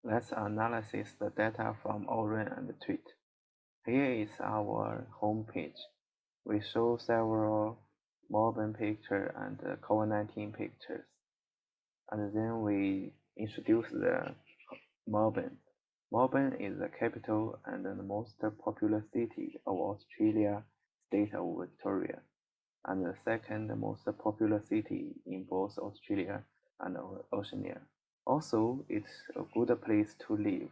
Let's analyze the data from Oren and Tweet. Here is our home page. We show several Melbourne pictures and COVID-19 pictures. And then we introduce the Melbourne. Melbourne is the capital and the most populous city of Australia state of Victoria, and the second most populous city in both Australia and Oceania. Also, it's a good place to live.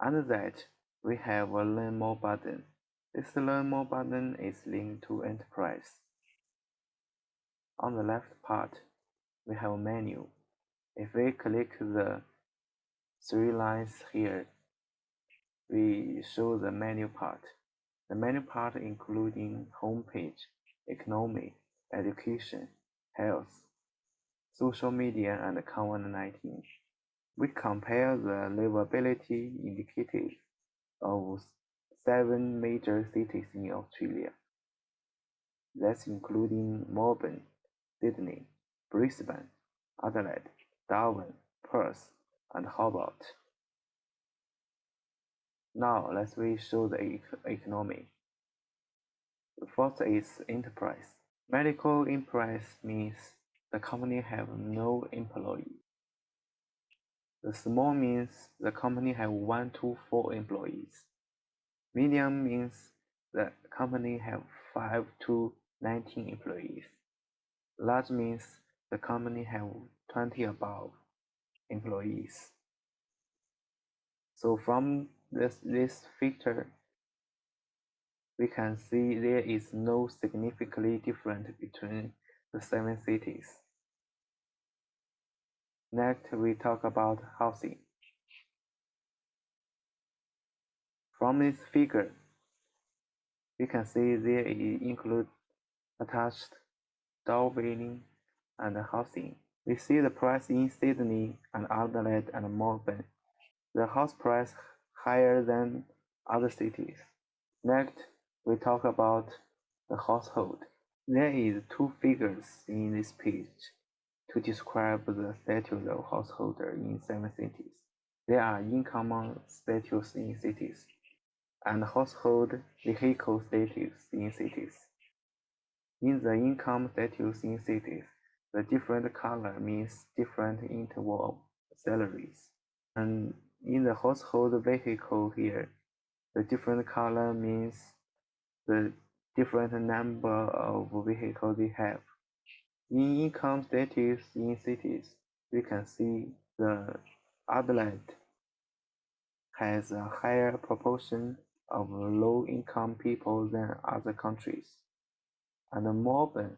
Under that, we have a Learn More button. This Learn More button is linked to Enterprise. On the left part, we have a menu. If we click the three lines here, we show the menu part. The menu part including homepage, economy, education, health, social media, and COVID-19. We compare the livability indicators of 7 major cities in Australia. That's including Melbourne, Sydney, Brisbane, Adelaide, Darwin, Perth, and Hobart. Now let's show the economy. The first is enterprise. Medical enterprise means the company have no employee. The small means the company have 1 to 4 employees. Medium means the company have 5 to 19 employees. Large means the company have 20 above employees. So from this figure, we can see there is no significantly difference between the 7 cities. Next, we talk about housing. From this figure, we can see there include attached dwelling and housing. We see the price in Sydney and Adelaide and Melbourne. The house price higher than other cities. Next, we talk about the household. There is 2 figures in this page to describe the status of householder in 7 cities. There are income status in cities and household vehicle status in cities. In the income status in cities, the different color means different interval of salaries. And in the household vehicle here, the different color means the different number of vehicles they have. In income status in cities, we can see the Adelaide has a higher proportion of low-income people than other countries, and Melbourne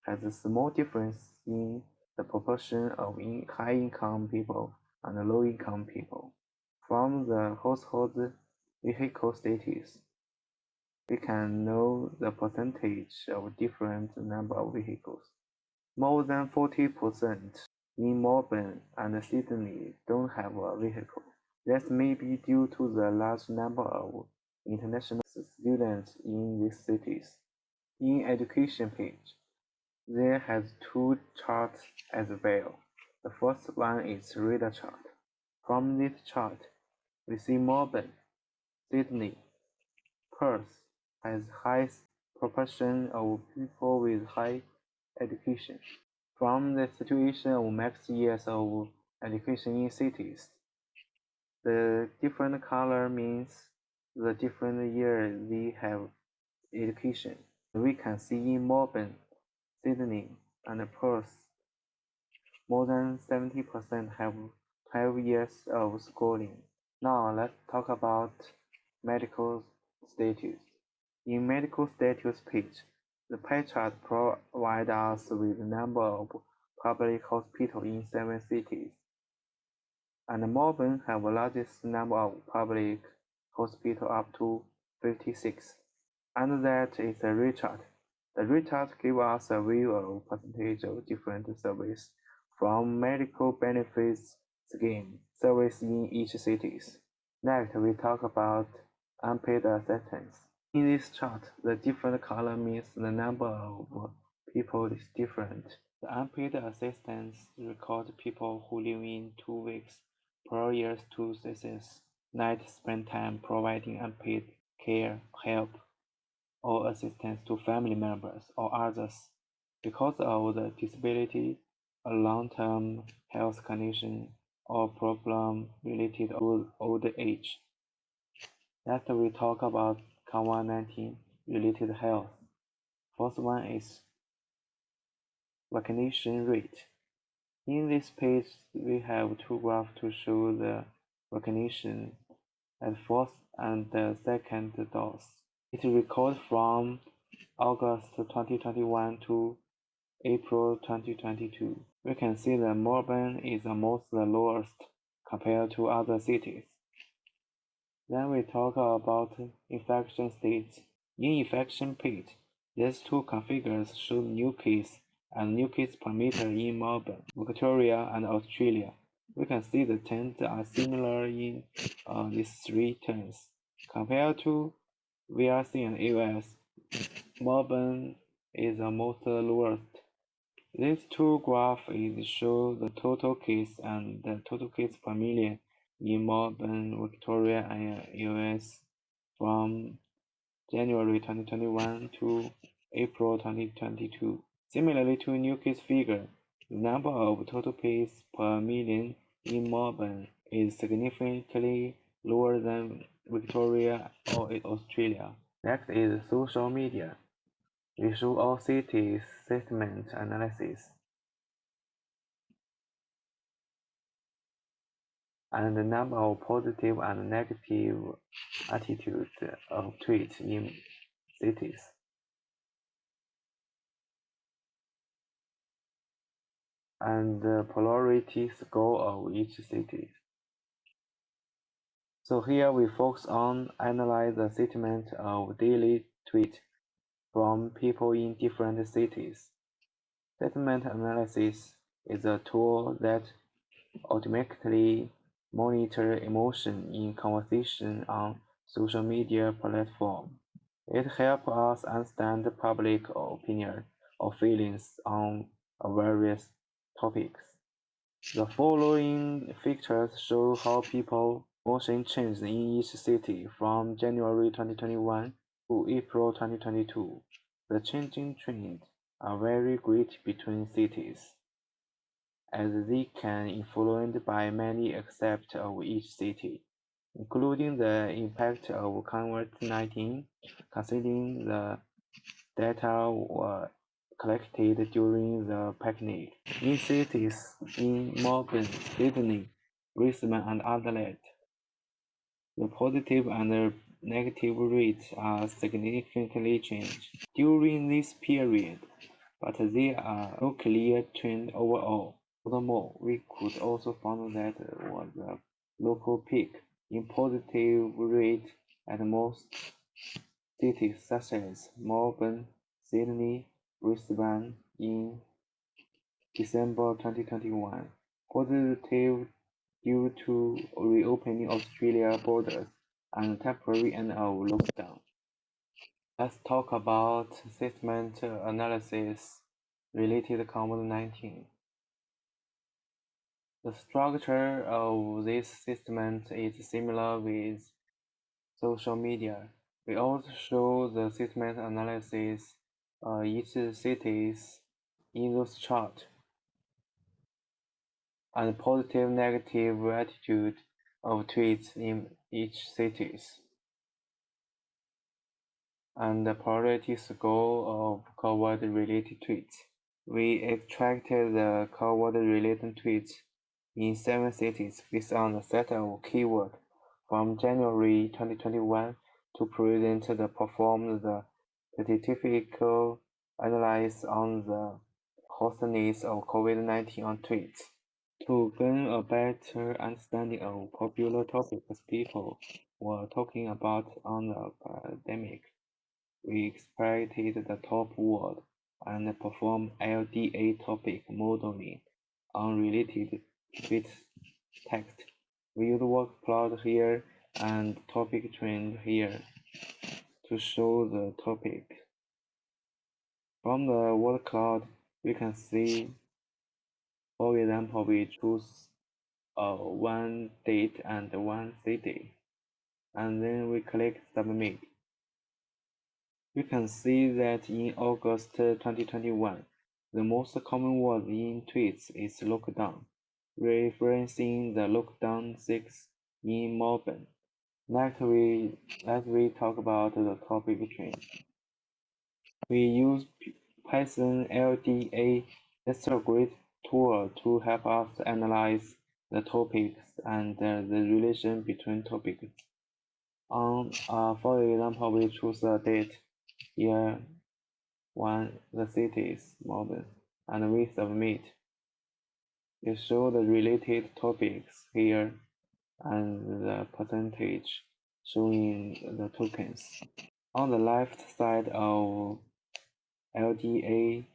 has a small difference in the proportion of high-income people and low-income people. From the household vehicle status, we can know the percentage of different number of vehicles. More than 40% in Melbourne and Sydney don't have a vehicle. That may be due to the large number of international students in these cities. In education page, there has 2 charts as well. The first one is radar chart. From this chart, we see Melbourne, Sydney, Perth has highest proportion of people with high education. From the situation of max years of education in cities, the different color means the different year they have education. We can see in Melbourne, Sydney, and Perth, more than 70% have 12 years of schooling. Now let's talk about medical status. In medical status page, the pie chart provides us with the number of public hospitals in 7 cities, and Melbourne have the largest number of public hospitals up to 56. Under that is a rate chart. The rate chart gives us a view of percentage of different services from medical benefits scheme service in each cities. Next, we talk about unpaid assistance. In this chart, the different color means the number of people is different. The unpaid assistance record people who live in 2 weeks prior to census night spend time providing unpaid care, help, or assistance to family members or others because of the disability, a long-term health condition, or problem related to old age. Next, we talk about COVID-19 related health. First one is vaccination rate. In this page, we have two graphs to show the vaccination at first and the second dose. It records from August 2021 to April 2022. We can see that Melbourne is amongst the lowest compared to other cities. Then we talk about infection states. In infection page, these two figures show new case and new case per meter in Melbourne, Victoria, and Australia. We can see the trends are similar in these three terms. Compared to VRC and US, Melbourne is the most lowest. These two graphs show the total case and the total case per million in Melbourne, Victoria, and US from January 2021 to April 2022. Similarly to new case figure, the number of total cases per million in Melbourne is significantly lower than Victoria or Australia. Next is social media. We show all cities sentiment analysis and the number of positive and negative attitudes of tweets in cities. And the polarity score of each city. So here we focus on analyze the sentiment of daily tweets from people in different cities. Sentiment analysis is a tool that automatically monitor emotion in conversation on social media platform. It helps us understand public opinion or feelings on various topics. The following pictures show how people emotion changed in each city from January 2021 to April 2022. The changing trends are very great between cities, as they can influenced by many aspects of each city, including the impact of COVID-19, considering the data were collected during the pandemic. In cities in Melbourne, Sydney, Brisbane, and Adelaide, the positive and negative rates are significantly changed during this period, but there are no clear trend overall. Furthermore, we could also find that there was a local peak in positive rate at most cities such as Melbourne, Sydney, Brisbane in December 2021, positive due to reopening Australia borders and temporary end of lockdown. Let's talk about sentiment analysis related to COVID-19. The structure of this sentiment is similar with social media. We also show the sentiment analysis each cities in this chart and positive negative attitude of tweets in each cities and the polarity score of COVID-related tweets. We extracted the COVID-related tweets in 7 cities based on a set of keywords from January 2021 to present the perform the statistical analysis on the hostness of COVID-19 on tweets. To gain a better understanding of popular topics people were talking about on the pandemic, we extracted the top word and performed LDA topic modeling on related tweet text. We use word cloud here and topic trend here to show the topic. From the word cloud, We can see, for example, we choose one date and one city, and then we click Submit. We can see that in August 2021, the most common word in tweets is lockdown, referencing the lockdown 6 in Melbourne. Next, we talk about the topic change. We use Python LDA. It's a great tool to help us analyze the topics and the relation between topics. For example, we choose a date, year, one, the city is Melbourne, and we submit. You show the related topics here and the percentage showing the tokens. On the left side of LDA,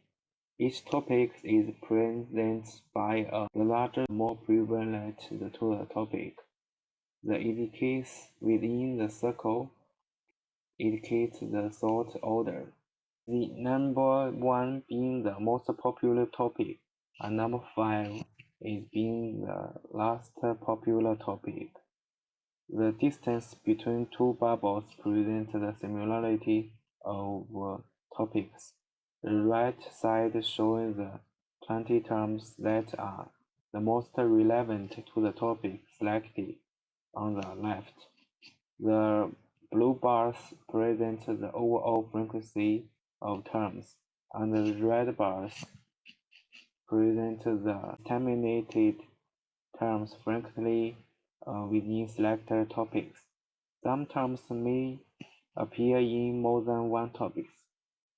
each topic is presented by the larger, more prevalent to the topic. The indices within the circle indicate the sort order, the number 1 being the most popular topic, and number 5 is being the last popular topic. The distance between two bubbles presents the similarity of topics. The right side shows the 20 terms that are the most relevant to the topic selected. On the left, the blue bars present the overall frequency of terms, and the red bars present the terminated terms frequently within selected topics. Some terms may appear in more than one topic.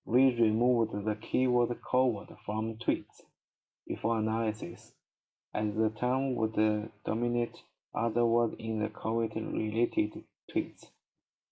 We removed the keyword coward from tweets before analysis, as the term would dominate other words in the COVID-related tweets.